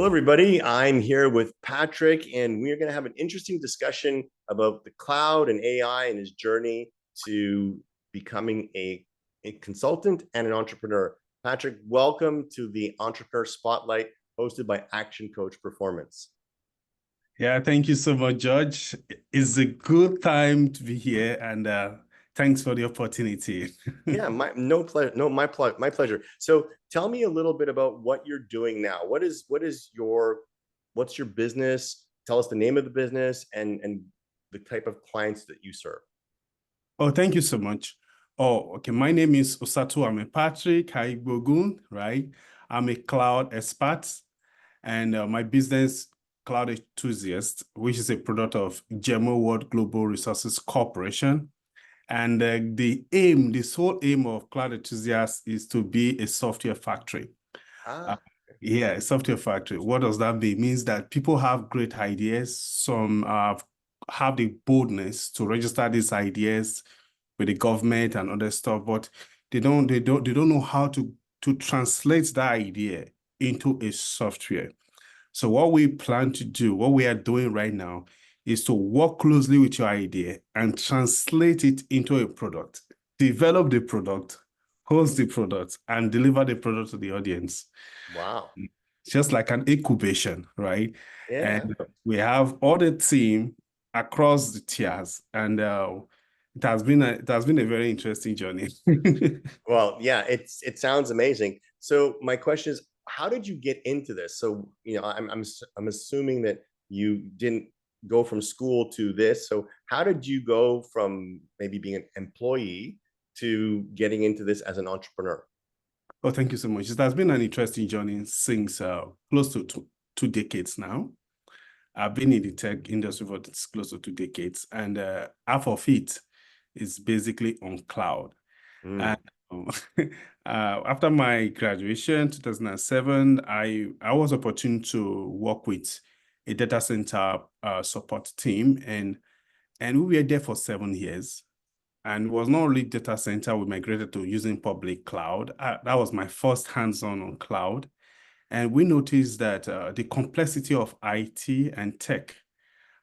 Hello, everybody. I'm here with Patrick, and we're going to have an interesting discussion about the cloud and AI and his journey to becoming a consultant and an entrepreneur. Patrick, welcome to the Entrepreneur Spotlight hosted by Action Coach Performance. Yeah, thank you so much, George. It's a good time to be here, and thanks for the opportunity. Yeah, my pleasure. So tell me a little bit about what you're doing now. What's your business? Tell us the name of the business and the type of clients that you serve. Oh, thank you so much. Oh, okay. My name is Osatohanmwen Patrick Aigbogun, right? I'm a cloud expert, and my business, Cloud Enthusiast, which is a product of Gemeaux World Global Resources Corporation. And the sole aim of Cloud Enthusiast is to be a software factory. Yeah, a software factory. What does that mean? It means that people have great ideas. Some have the boldness to register these ideas with the government and other stuff, but they don't know how to translate that idea into a software. So what we plan to do, what we are doing right now, is to work closely with your idea and translate it into a product, develop the product, host the product, and deliver the product to the audience. Wow. Just like an incubation, right? Yeah. And we have all the team across the tiers, and it has been a very interesting journey. Well, yeah, it sounds amazing. So my question is, how did you get into this? So, I'm assuming that you didn't go from school to this. So how did you go from maybe being an employee to getting into this as an entrepreneur? Oh, thank you so much. It has been an interesting journey since close to two decades now. I've been in the tech industry for close to 2 decades, and half of it is basically on cloud. And after my graduation, 2007, I was opportune to work with a data center support team, and we were there for 7 years. And it was not only data center, we migrated to using public cloud. That was my first hands-on on cloud. And we noticed that the complexity of IT and tech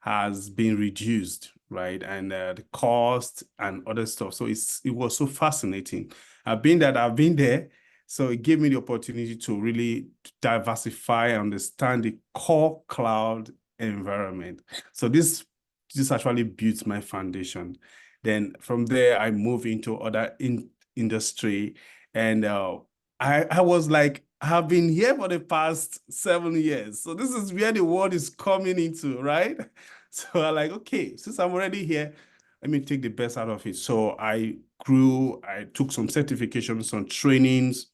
has been reduced, right? And the cost and other stuff. So it was so fascinating. I've been there. So it gave me the opportunity to really diversify and understand the core cloud environment. So this actually built my foundation. Then from there, I moved into other industry, and I was like, I've been here for the past 7 years. So this is where the world is coming into, right? So I'm like, okay, since I'm already here, let me take the best out of it. So I took some certifications, some trainings.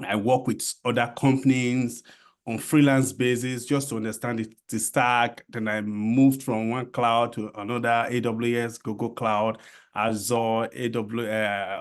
I work with other companies on freelance basis just to understand the stack. Then I moved from one cloud to another, AWS, Google Cloud, Azure,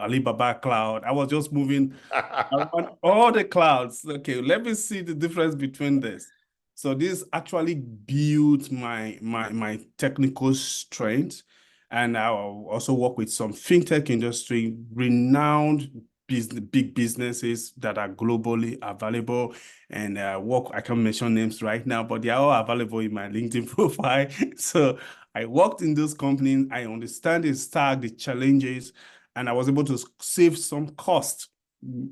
Alibaba Cloud. I was just moving around all the clouds. Okay, let me see the difference between this. So this actually built my technical strength. And I also work with some fintech industry, renowned big businesses that are globally available, and I can't mention names right now, but they are all available in my LinkedIn profile. So I worked in those companies. I understand the stack, the challenges, and I was able to save some cost,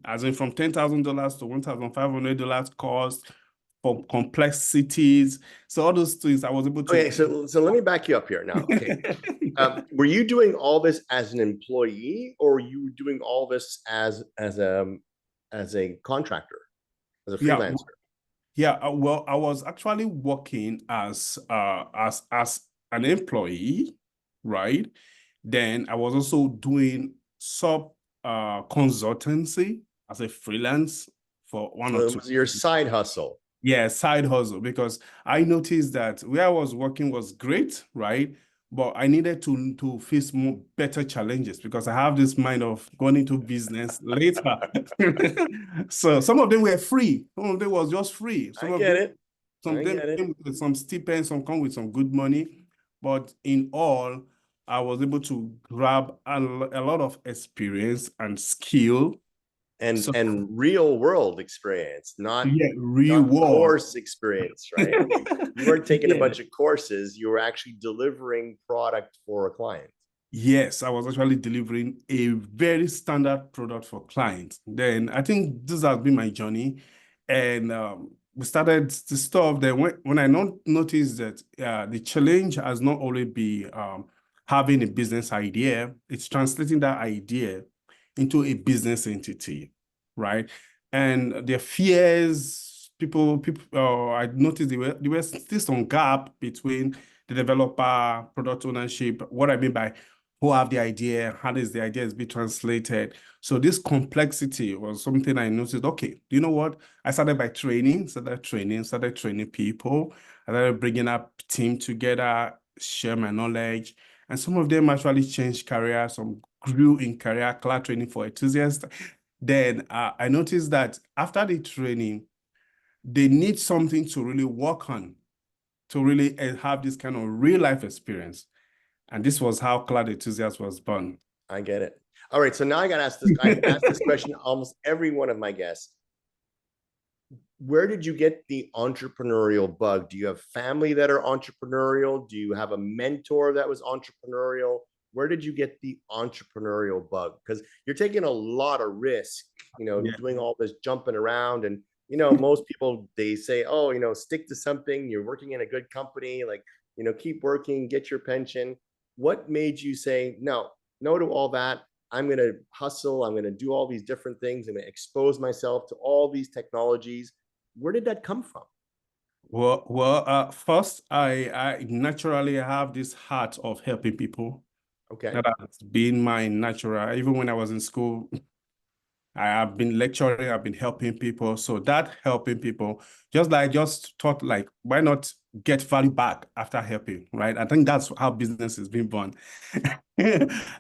as in from $10,000 to $1,500 cost for complexities. So all those things I was able to. Okay, so let me back you up here now. Okay. Were you doing all this as an employee, or were you doing all this as a contractor, as a freelancer? Yeah, well, I was actually working as an employee, right? Then I was also doing sub consultancy as a freelance for one or So it two. was your side hustle. Yeah, side hustle, because I noticed that where I was working was great, right? But I needed to face better challenges, because I have this mind of going into business later. So some of them were free. Some of them was just free. I get it. Some of them came with some stipends, some come with some good money. But in all, I was able to grab a lot of experience and skill So and real world experience, yeah, not reward. course experience, right? You weren't taking a Yeah. bunch of courses, you were actually delivering product for a client. Yes, I was actually delivering a very standard product for clients. Then I think this has been my journey. And we started the stuff. Then when I noticed that the challenge has not only been having a business idea, it's translating that idea into a business entity, right? And their fears, I noticed there was still some gap between the developer, product ownership. What I mean by who have the idea, how does the ideas be translated? So this complexity was something I noticed, okay, you know what? I started by started training people. I started bringing up team together, share my knowledge. And some of them actually changed career. Some grew in career, cloud training for enthusiasts. Then I noticed that after the training, they need something to really work on, to really have this kind of real life experience. And this was how Cloud Enthusiast was born. I get it. All right, so now I got to ask this. I ask this question to almost every one of my guests. Where did you get the entrepreneurial bug? Do you have family that are entrepreneurial? Do you have a mentor that was entrepreneurial? Where did you get the entrepreneurial bug? Because you're taking a lot of risk, Yeah. doing all this jumping around. And, most people, they say, oh, stick to something. You're working in a good company, like, keep working, get your pension. What made you say, no, no to all that? I'm going to hustle. I'm going to do all these different things. I'm going to expose myself to all these technologies. Where did that come from? First, I naturally have this heart of helping people. Okay. That has been my natural. Even when I was in school, I have been lecturing, I've been helping people. So that helping people, just thought like, why not get value back after helping, right? I think that's how business is being born.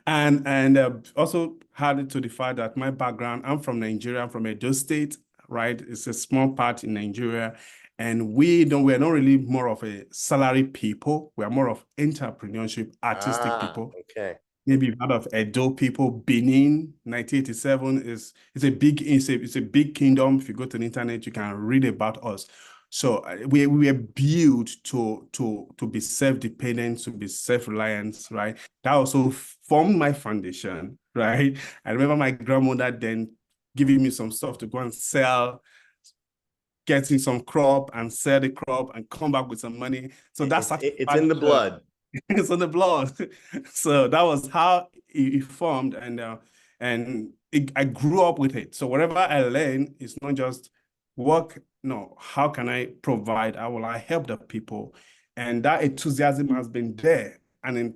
And also had it to the fact that my background, I'm from Nigeria, I'm from Edo State, right? It's a small part in Nigeria. And we're not really more of a salary people. We're more of entrepreneurship, artistic people. Okay. Maybe you've heard of Edo people. Benin, 1987 it's a big kingdom. If you go to the internet, you can read about us. So we were built to be self-dependent, to be self-reliant, right? That also formed my foundation, right? I remember my grandmother then giving me some stuff to go and sell, getting some crop and sell the crop and come back with some money. So that's It's in the blood. it's on the blood. So that was how it formed, and I grew up with it. So whatever I learn is not just work. No, how can I provide? How will I help the people? And that enthusiasm has been there, and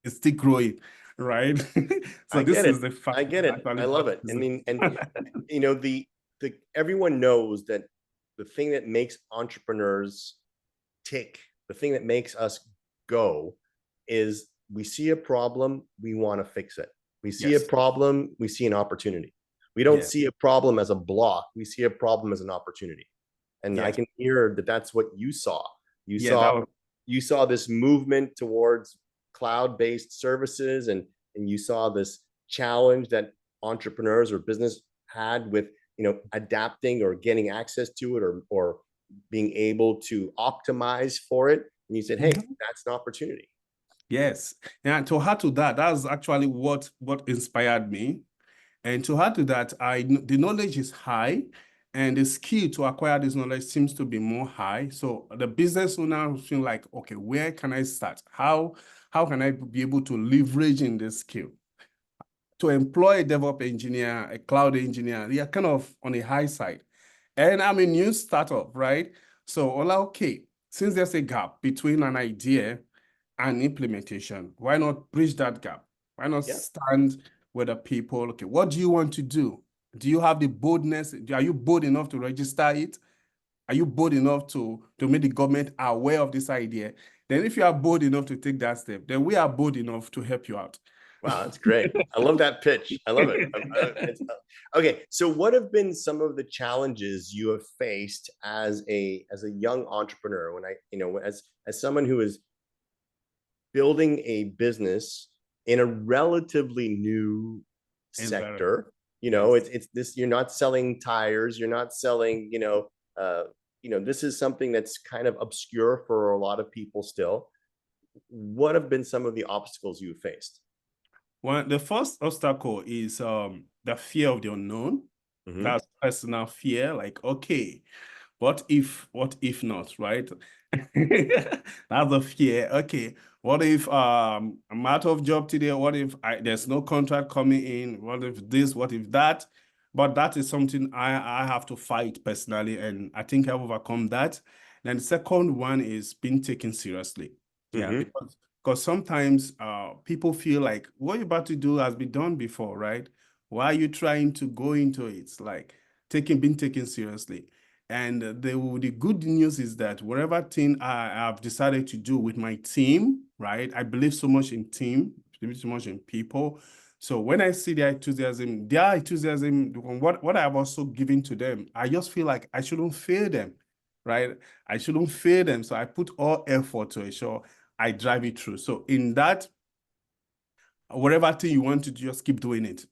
it's still growing, right? So I this get is it. the fact I get that it. I actually love it. I mean, and the everyone knows that the thing that makes entrepreneurs tick, the thing that makes us go is we see a problem, we want to fix it. We see a yes, problem, we see an opportunity. We don't yes, see a problem as a block, we see a problem as an opportunity. And I yes, can hear that that's what you saw. You yeah. saw That was you saw this movement towards cloud-based services, and you saw this challenge that entrepreneurs or business had with adapting or getting access to it, or being able to optimize for it. And you said, hey, Mhm. that's an opportunity. Yes. And to add to that, that's actually what inspired me. And to add to that, the knowledge is high, and the skill to acquire this knowledge seems to be more high. So the business owner feel like, okay, where can I start? How can I be able to leverage in this skill? To employ a DevOps engineer, a cloud engineer, they are kind of on the high side. And I'm a new startup, right? So, okay, since there's a gap between an idea and implementation, why not bridge that gap? Why not Yeah. stand with the people? Okay, what do you want to do? Do you have the boldness? Are you bold enough to register it? Are you bold enough to make the government aware of this idea? Then if you are bold enough to take that step, then we are bold enough to help you out. Wow, that's great. I love that pitch. I love it. Okay, so what have been some of the challenges you have faced as a young entrepreneur? When as someone who is building a business in a relatively new Environment. sector, You know, it's this, you're not selling tires, you're not selling, this is something that's kind of obscure for a lot of people still. What have been some of the obstacles you faced? Well, the first obstacle is the fear of the unknown. Mm-hmm. That's personal fear, like, okay, what if not, right? That's the fear. Okay, what if I'm out of job today? What if there's no contract coming in? What if this? What if that? But that is something I have to fight personally, and I think I've overcome that. Then the second one is being taken seriously. Yeah, Mm-hmm. because sometimes people feel like what you're about to do has been done before, right? Why are you trying to go into it? It's like being taken seriously. And the good news is that whatever thing I have decided to do with my team, right? I believe so much in team, believe so much in people. So when I see their enthusiasm, what I have also given to them, I just feel like I shouldn't fail them, right? I shouldn't fail them. So I put all effort to ensure I drive it through. So in that, whatever thing you want to do, just keep doing it.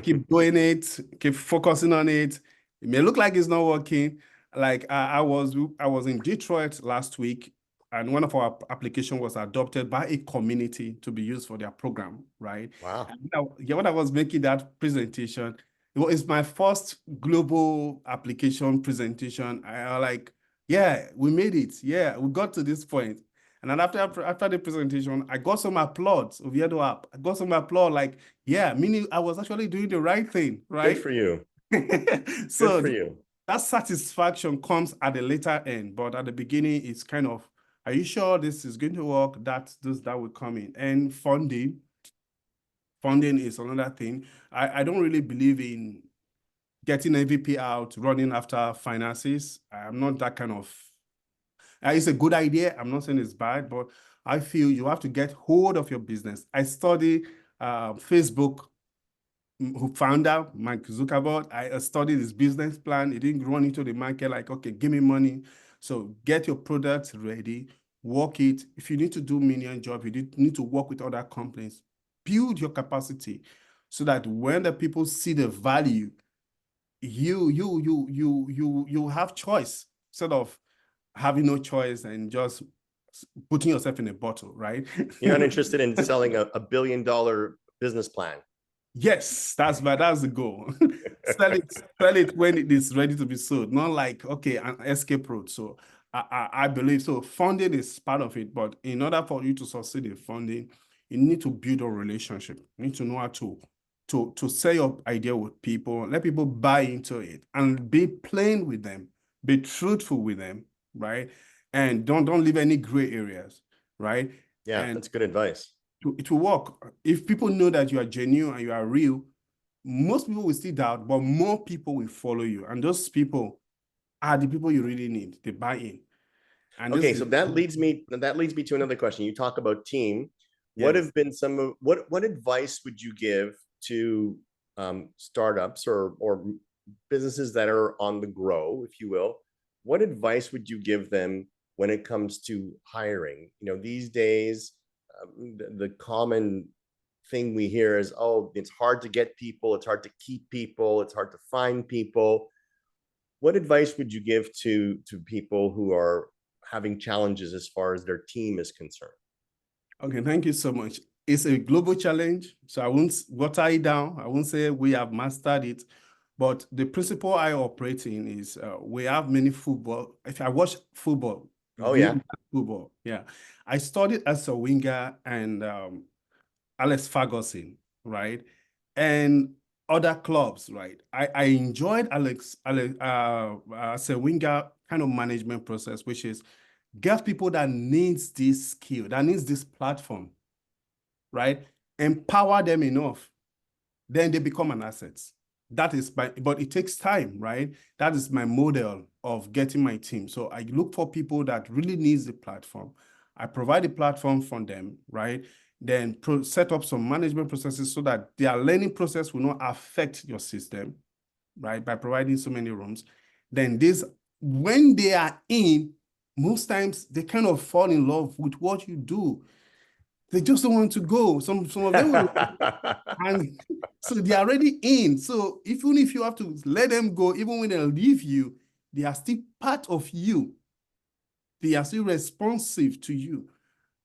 Keep doing it, keep focusing on it. It may look like it's not working. Like I was in Detroit last week, and one of our application was adopted by a community to be used for their program, right? Wow. And when I was making that presentation, it's my first global application presentation. I like, yeah, we made it. Yeah, we got to this point. And then after the presentation, I got some applause of the other app. I got some applause, like, yeah, meaning I was actually doing the right thing, Good right? for you. Good So for you. that satisfaction comes at the later end, but at the beginning, it's kind of, are you sure this is going to work? That will come in. And funding is another thing. I don't really believe in getting MVP out, running after finances. I'm not that kind of. It's a good idea. I'm not saying it's bad, but I feel you have to get hold of your business. I study Facebook who founder, Mark Zuckerberg. I studied his business plan. He didn't run into the market like, okay, give me money. So get your products ready, work it. If you need to do minion job, you need to work with other companies. Build your capacity so that when the people see the value, you have choice instead of having no choice and just putting yourself in a bottle, right? You're not interested in selling a $1 billion business plan. Yes, that's the goal. Sell it when it is ready to be sold, not like, okay, an escape route. So I believe so. Funding is part of it, but in order for you to succeed in funding, you need to build a relationship. You need to know how to sell your idea with people, let people buy into it, and be plain with them, be truthful with them, right? And don't leave any gray areas, right? Yeah, And that's good advice. it will work. If people know that you are genuine and you are real, most people will still doubt, but more people will follow you. And those people are the people you really need. They buy in. And Okay, this so is, that leads me to another question. You talk about team. What yes. have been some of what advice would you give to startups or businesses that are on the grow, if you will? What advice would you give them when it comes to hiring? These days, the common thing we hear is, oh, it's hard to get people, it's hard to keep people, it's hard to find people. What advice would you give to people who are having challenges as far as their team is concerned? Okay, thank you so much. It's a global challenge, so I won't water it down. I won't say we have mastered it, but the principle I operate in is we have many football. If I watch football, Oh yeah. football, yeah. I studied as a winger and Alex Ferguson, right? And other clubs, right? I enjoyed Alex as a winger kind of management process, which is get people that needs this skill, that needs this platform, right? Empower them enough, then they become an asset. That is but it takes time, right? That is my model of getting my team. So I look for people that really needs the platform. I provide the platform for them, right? Then set up some management processes so that their learning process will not affect your system, right? By providing so many rooms. Then when they are in, most times they kind of fall in love with what you do. They just don't want to go. Some of them will, and So they're already in. So even if you have to let them go, even when they leave you, they are still part of you. They are still responsive to you.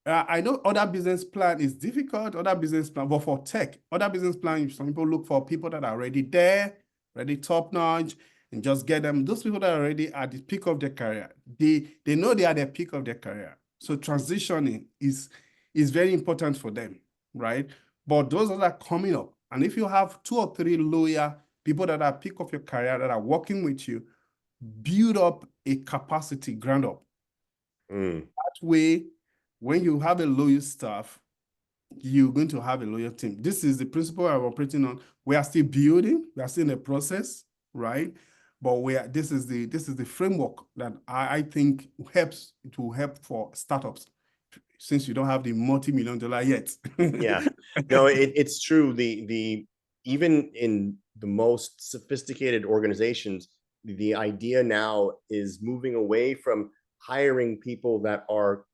I know other business plan is difficult, other business plan, but for tech, other business plan, some people look for people that are already there, ready top notch, and just get them. Those people that are already at the peak of their career, they know they are at the peak of their career. So transitioning is very important for them, right? But those that are coming up, and if you have 2 or 3 loyal people that are peak of your career that are working with you, build up a capacity ground up. Mm. That way, when you have a loyal staff, you're going to have a loyal team. This is the principle I'm operating on. We are still building, we are still in the process, right? But this is the framework that I think helps. It will help for startups, since you don't have the multi-million-dollar yet. Yeah, no, it's true. The even in the most sophisticated organizations, the idea now is moving away from hiring people that are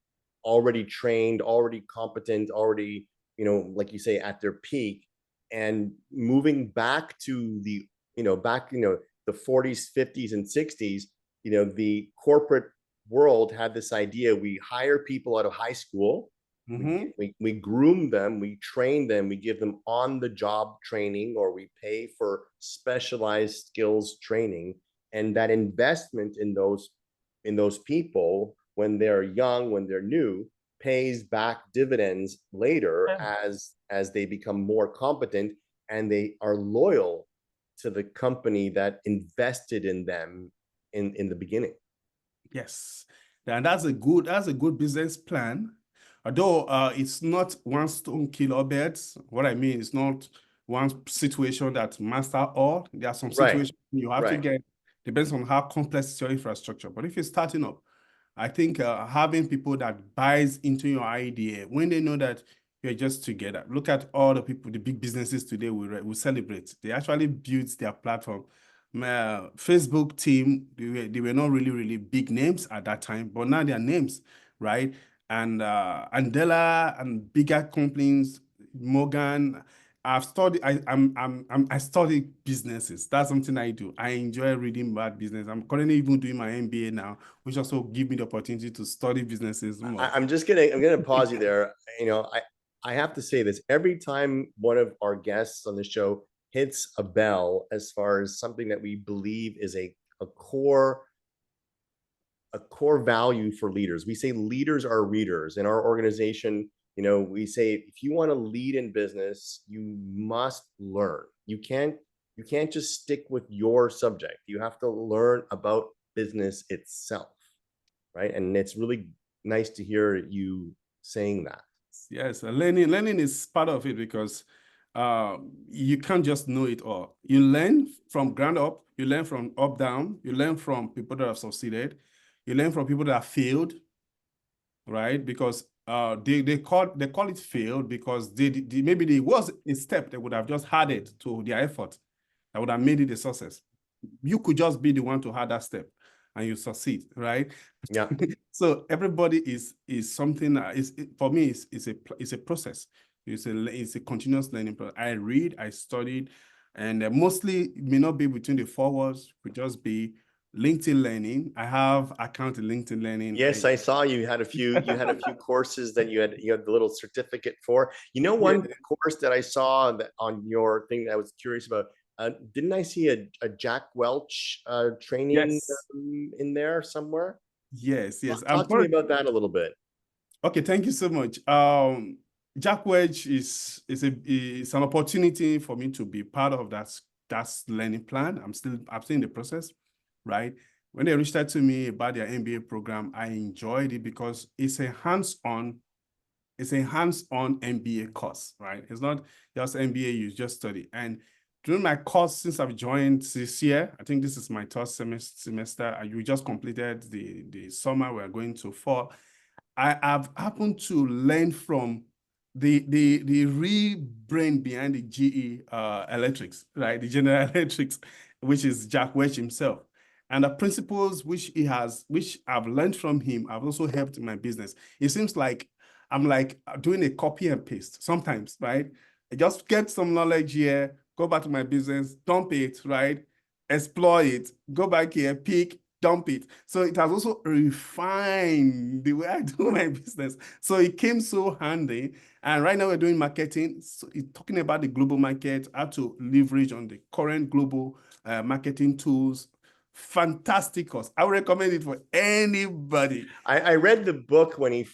already trained, already competent, already, like you say, at their peak, and moving back to the, the 40s, 50s, and 60s. The corporate world had this idea: we hire people out of high school. Mhm. We groom them, we train them, we give them on the job training, or we pay for specialized skills training. And that investment in those people, when they're young, when they're new, pays back dividends later as they become more competent and they are loyal to the company that invested in them in the beginning. Yes, and that's a good business plan. Although it's not one stone kill all birds. What I mean is not one situation that master all. There are some Right, situations you have to right. get, depends on how complex is your infrastructure. But if you're starting up, I think having people that buys into your idea when they know that you're just together. Look at all the people, the big businesses today we celebrate. They actually built their platform. My Facebook team, they were not really big names at that time, but now they are names, right? And Andela and bigger companies, Morgan. I've studied. I study businesses. That's something I do. I enjoy reading about business. I'm currently even doing my MBA now, which also give me the opportunity to study businesses more. I'm gonna pause you there. I have to say this: every time one of our guests on the show hits a bell as far as something that we believe is a core value for leaders. We say leaders are readers. In our organization, we say if you want to lead in business, you must learn. You can't just stick with your subject. You have to learn about business itself, right? And it's really nice to hear you saying that. Yes, learning is part of it, because you can't just know it all. You learn from ground up, you learn from up down, you learn from people that have succeeded, you learn from people that have failed, right? Because they call it failed because maybe there was a step they would have just added to their effort that would have made it a success. You could just be the one to add that step and you succeed, right? Yeah. So everybody is something for me it's a process. It's a continuous learning process. I read, I studied, and mostly it may not be between the 4 walls. It could just be LinkedIn Learning. I have account in LinkedIn Learning. Yes, I saw you had a few courses that you had the little certificate for. One course that I saw that on your thing that I was curious about. Didn't I see a Jack Welch training Yes. in there somewhere? Yes. Talk to me about that a little bit. Okay, thank you so much. Jack Welch is an opportunity for me to be part of that learning plan. I'm still in the process, right? When they reached out to me about their MBA program, I enjoyed it because it's a hands-on MBA course, right? It's not just MBA you just study. And during my course, since I've joined this year, I think this is my third semester. You just completed the summer. We're going to fall. I have happened to learn from the real brain behind the GE Electrics, right? The General Electrics, which is Jack Welch himself. And the principles which I've learned from him, have also helped in my business. It seems like I'm like doing a copy and paste sometimes, right? I just get some knowledge here, go back to my business, dump it, right? Explore it, go back here, pick, dump it. So it has also refined the way I do my business. So it came so handy. And right now we're doing marketing. So it's talking about the global market, how to leverage on the current global marketing tools. Fantastic course. I would recommend it for anybody. I read the book when he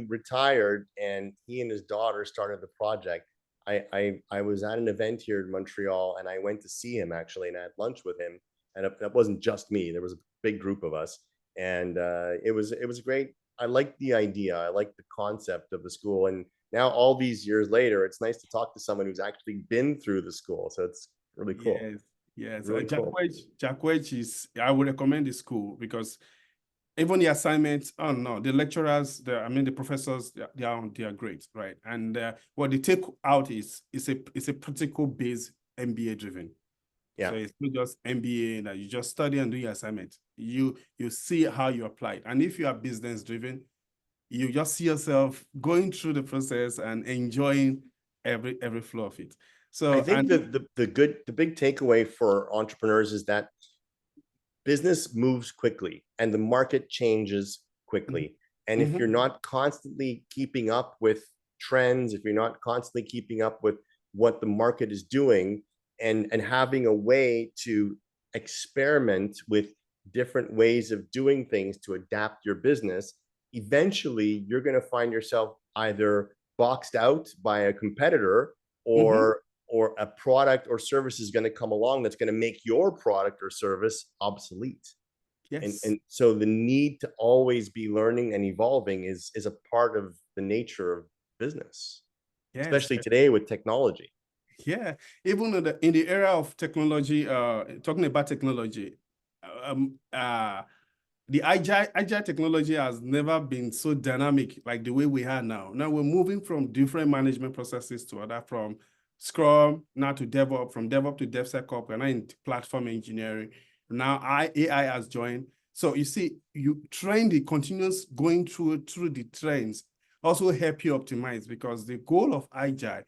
retired, and he and his daughter started the project. I was at an event here in Montreal, and I went to see him actually, and I had lunch with him. And that wasn't just me; there was a big group of us, and it was great. I liked the idea. I liked the concept of the school, and now all these years later, it's nice to talk to someone who's actually been through the school. So it's really cool. Yes, yes. Really cool. Jack Welch is, I would recommend the school because even the assignments, oh no, the lecturers, the professors, they are great, right? And what they take out is it's a practical based MBA driven. Yeah. So it's not just MBA that you just study and do your assignment. You see how you apply it. And if you are business driven, you just see yourself going through the process and enjoying every flow of it. So I think the big takeaway for entrepreneurs is that business moves quickly and the market changes quickly. And if you're not constantly keeping up with trends, if you're not constantly keeping up with what the market is doing, and having a way to experiment with different ways of doing things to adapt your business, eventually you're going to find yourself either boxed out by a competitor, or a product or service is going to come along that's going to make your product or service obsolete. Yes. And so the need to always be learning and evolving is a part of the nature of business, Yes. Especially today with technology. Yeah, even in the era of technology, talking about technology, the agile technology has never been so dynamic like the way we are now. Now we're moving from different management processes to other, from Scrum now to DevOps, from DevOps to DevSecOps, and now in platform engineering. Now AI has joined. So you see, you train the continuous going through the trends also help you optimize, because the goal of agile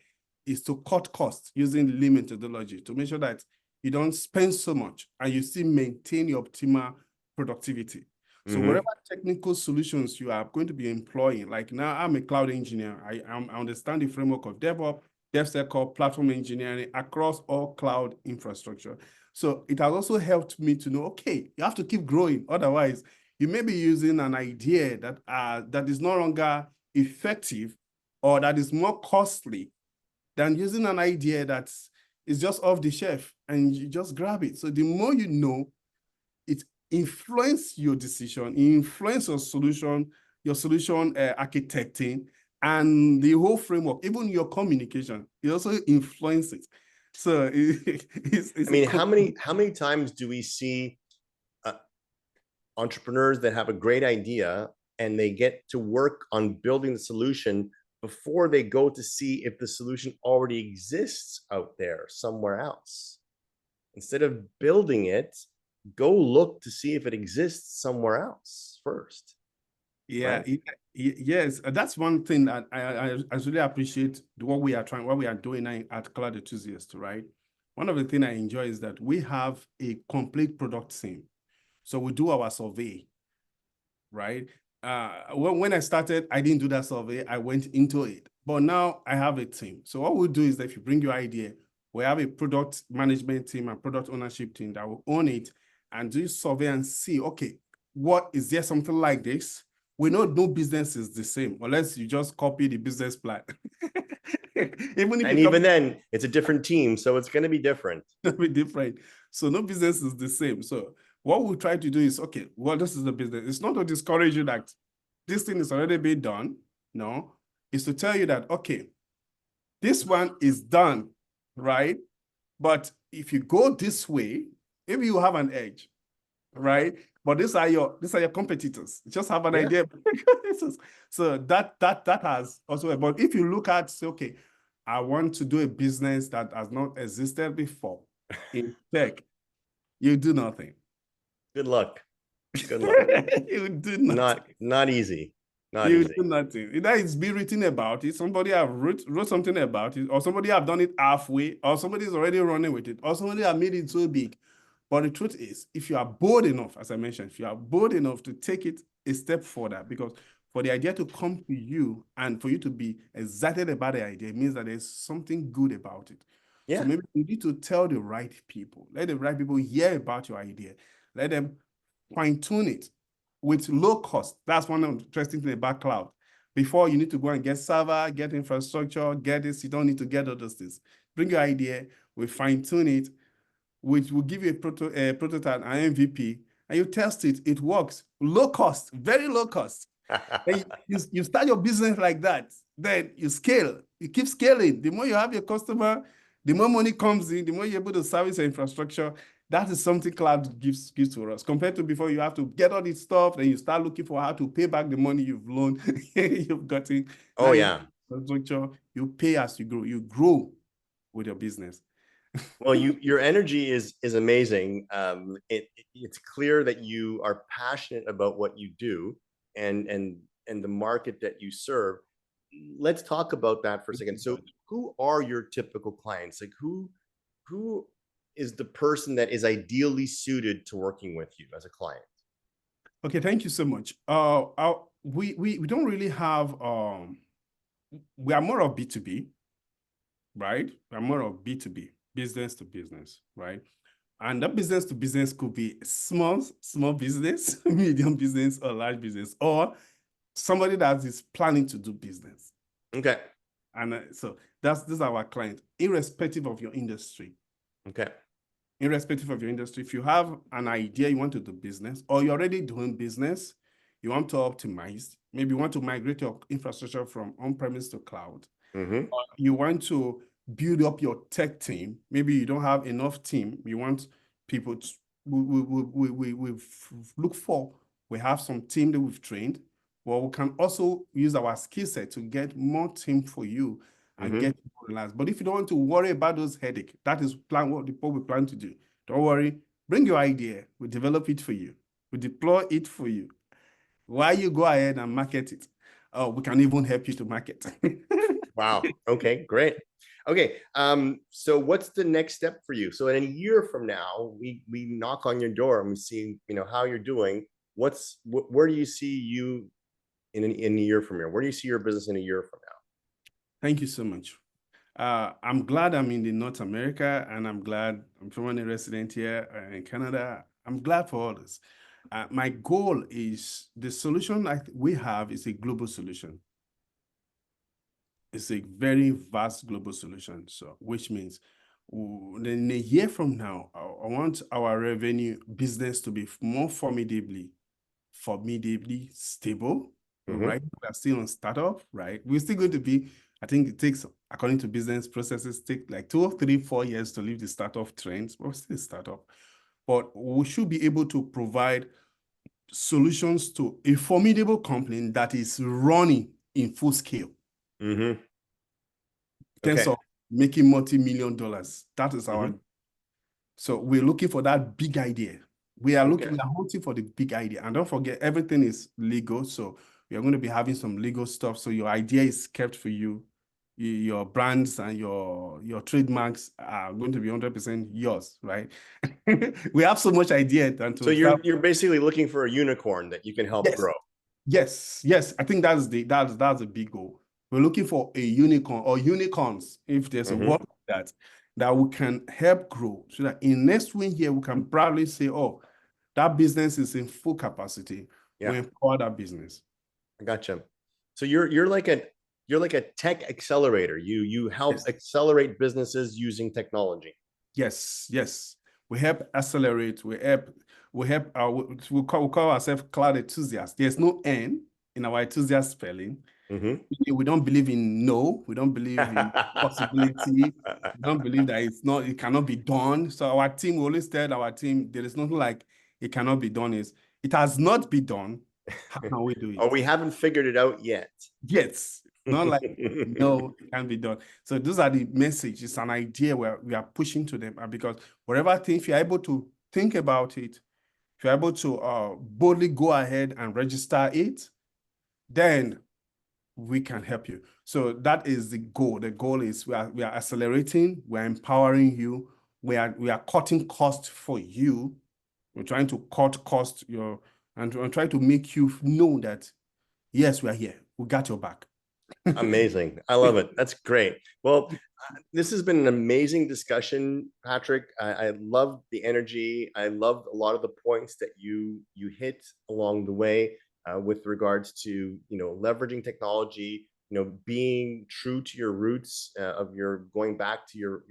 is to cut costs using lean methodology to make sure that you don't spend so much and you still maintain your optimal productivity. So whatever technical solutions you are going to be employing, like now I'm a cloud engineer. I understand the framework of DevOps, DevSecOps, platform engineering across all cloud infrastructure. So it has also helped me to know, okay, you have to keep growing. Otherwise, you may be using an idea that is no longer effective or that is more costly than using an idea that is just off the shelf and you just grab it. So the more you know, it influences your decision, influence your solution architecting, and the whole framework, even your communication, it also influences. So it's I mean, how many times do we see entrepreneurs that have a great idea and they get to work on building the solution before they go to see if the solution already exists out there somewhere else? Instead of building it, go look to see if it exists somewhere else first. Yeah, right? Yes, that's one thing that I really appreciate what we are doing at Cloud Enthusiast, right? One of the things I enjoy is that we have a complete product team. So we do our survey, right? When I started, I didn't do that survey. I went into it, but now I have a team. So what we'll do is that if you bring your idea, we have a product management team and product ownership team that will own it and do survey and see, okay, what is there something like this? We know no business is the same unless you just copy the business plan. Even then, it's a different team, so it's going to be different. It'll be different. So no business is the same. So what we try to do is, okay, well, this is the business. It's not to discourage you that this thing is already being done. No, it's to tell you that, okay, this one is done, right? But if you go this way, maybe you have an edge, right? But these are your competitors. Just have an idea. So that has also, but if you look at, say, okay, I want to do a business that has not existed before in tech, you do nothing. Good luck. Good luck. You do nothing. Not easy. Not You easy. do nothing. Either it's been written about it, somebody have wrote something about it, or somebody have done it halfway, or somebody's already running with it, or somebody have made it so big. But the truth is, if you are bold enough, as I mentioned, if you are bold enough to take it a step further, because for the idea to come to you and for you to be excited about the idea, it means that there's something good about it. So Yeah. maybe you need to tell the right people. Let the right people hear about your idea. Let them fine-tune it with low cost. That's one of the interesting things about cloud. Before you need to go and get server, get infrastructure, get this, you don't need to get all those things. Bring your idea, we fine-tune it, which will give you a prototype, an MVP, and you test it, it works. Low cost, very low cost. Then you start your business like that. Then you scale, you keep scaling. The more you have your customer, the more money comes in, the more you're able to service your infrastructure. That is something cloud gives to us. Compared to before, you have to get all this stuff, then you start looking for how to pay back the money you've loaned, you've gotten. Oh, Now yeah. infrastructure, you pay as you grow. You grow with your business. Well, your energy is amazing. It's clear that you are passionate about what you do and the market that you serve. Let's talk about that for a second. So, who are your typical clients? Like who is the person that is ideally suited to working with you as a client? Okay, thank you so much. We don't really have we are more of B2B, right? We're more of B2B, business to business, right? And that business to business could be small business, medium business, or large business, or somebody that is planning to do business. Okay. And so this is our client, irrespective of your industry. Okay. Irrespective of your industry, if you have an idea you want to do business, or you're already doing business, you want to optimize, maybe you want to migrate your infrastructure from on-premise to cloud, Mm-hmm. or you want to build up your tech team, maybe you don't have enough team, you want people to, we have some team that we've trained, well, we can also use our skill set to get more team for you and Mm-hmm. get people relaxed. But if you don't want to worry about those headaches, that is what we plan to do. Don't worry, bring your idea, we develop it for you, we deploy it for you. While you go ahead and market it, we can even help you to market. Wow. Okay, great. Okay. So what's the next step for you? So in a year from now, we knock on your door and we see, how you're doing. Where do you see you in a year from here? Where do you see your business in a year from now? Thank you so much. I'm glad I'm in the North America, and I'm glad I'm permanently resident here in Canada. I'm glad for all this. My goal is the solution we have is a global solution. It's a very vast global solution. So, which means in a year from now, I want our revenue business to be more formidably stable. Mm-hmm. Right? We're still on startup, right? We're still going to be, I think it takes, according to business processes, take like 2 or 3, 4 years to leave the startup trends, but we're still a startup. But we should be able to provide solutions to a formidable company that is running in full scale. Mm-hmm. In terms of making multi-million dollars. That is our, so we're looking for that big idea. We are hunting for the big idea. And don't forget, everything is legal. So we are going to be having some legal stuff. So your idea is kept for you. Your brands and your trademarks are going to be 100% yours, right? We have so much idea. So you're basically looking for a unicorn that you can help grow. Yes. I think that's a big goal. We're looking for a unicorn or unicorns, if there's a word like that we can help grow, so that in next year we can proudly say, oh, that business is in full capacity. Yeah. We empower that business. I gotcha. So you're like a tech accelerator. You help accelerate businesses using technology. Yes. We help accelerate. We call ourselves cloud enthusiast. There's no N in our enthusiast spelling. We don't believe in no. We don't believe in possibility. We don't believe that it cannot be done. So our team, we always tell our team, there is nothing like it cannot be done. It has not been done. How can we do it? Or we haven't figured it out yet. Yes. Not like, no, it can be done. So those are the messages. It's an idea where we are pushing to them. And because whatever thing, if you're able to think about it, if you're able to boldly go ahead and register it, then we can help you. So that is the goal. The goal is we are accelerating, we're empowering you, we are cutting costs for you. We're trying to cut cost and we're trying to make you know that yes, we are here. We got your back. Amazing. I love it. That's great. Well, this has been an amazing discussion, Patrick. I love the energy. I love a lot of the points that you hit along the way with regards to, leveraging technology, being true to your roots of your going back to your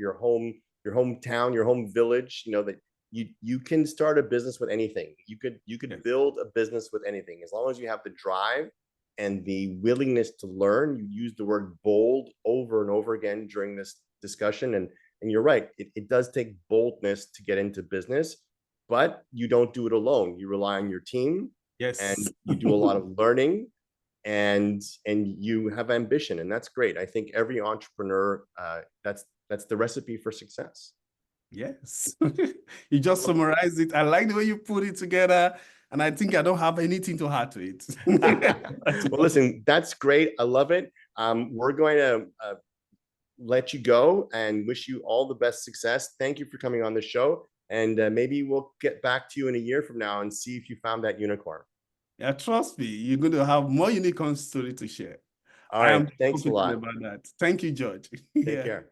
hometown, your home village, that you can start a business with anything. You could build a business with anything as long as you have the drive and the willingness to learn. You use the word bold over and over again during this discussion. And you're right, it does take boldness to get into business, but you don't do it alone. You rely on your team. Yes. And you do a lot of learning, and you have ambition, and that's great. I think every entrepreneur, that's the recipe for success. Yes. You just summarized it. I like the way you put it together. And I think I don't have anything to add to it. Well, listen, that's great. I love it. We're going to let you go and wish you all the best success. Thank you for coming on the show. And maybe we'll get back to you in a year from now and see if you found that unicorn. Yeah, trust me, you're going to have more unicorn story to share. All right. I am Thanks a lot. about that. Thank you, George. Take care.